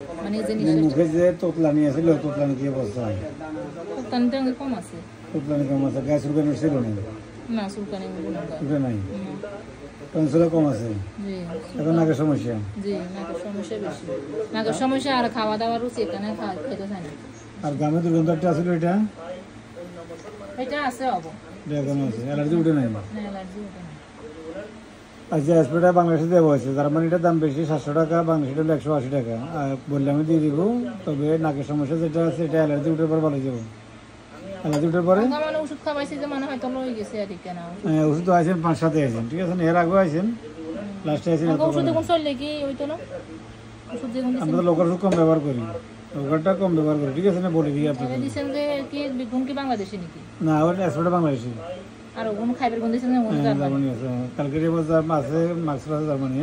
মানে জিনিসটা মুখে যে তোতলানি আছে তোতলানি কি অবস্থা? তোতলানিটা অনেক কম আছে। তোতলানি কম আছে, গ্যাস রুগানো ছিল না? না চুলকানি উঠে নাই, টনসিল কম আছে। জি এখন নাকের সমস্যা? জি নাকের সমস্যা বেশি, নাকের সমস্যা আর খাওয়া দাওয়ার রুচি এখানে খেতে চায় না। আর গামে দুর্গন্ধ একটা আছিল, এটা এটা আছে হবো, এখন আছে, অ্যালার্জি উঠে নাই? অ্যালার্জি ওঠে না। আচ্ছা, স্প্রেটা বাংলাদেশে দেওয়া হয়েছে, জার্মানিটার দাম বেশি 700 টাকা, বাংলাদেশিটা 180 টাকা। বললে আমি দিয়ে দিব, তবে নাকের সমস্যা যেটা আছে এটা অ্যালার্জি উঠে পর ভালো যাবো। অ্যালার্জি উঠে পরে মানে ওষুধ খাওয়াইছি যে মানে হয়তো লই গেছে আর কি না। ওষুধ আইছেন 5-7 আইছেন, ঠিক আছে? এর আগেও আইছেন, লাস্টে আইছেন। ওষুধ এখন চললে কি হইতো না? ওষুধ যেগুলো আমরা তো লোকাল ওষুধ কম ব্যবহার করি, লোকালটা কম ব্যবহার করি, ঠিক আছে? না বলে দিই আপনাকে। দিচ্ছেন যে কি বিগুন কি বাংলাদেশি নাকি? না, ওর স্প্রেটা বাংলাদেশি। আর ওগুলো খাইবার কোন দিচ্ছেন? জার্মানি আছে, কালকে আছে, মার্কস আছে জার্মানি।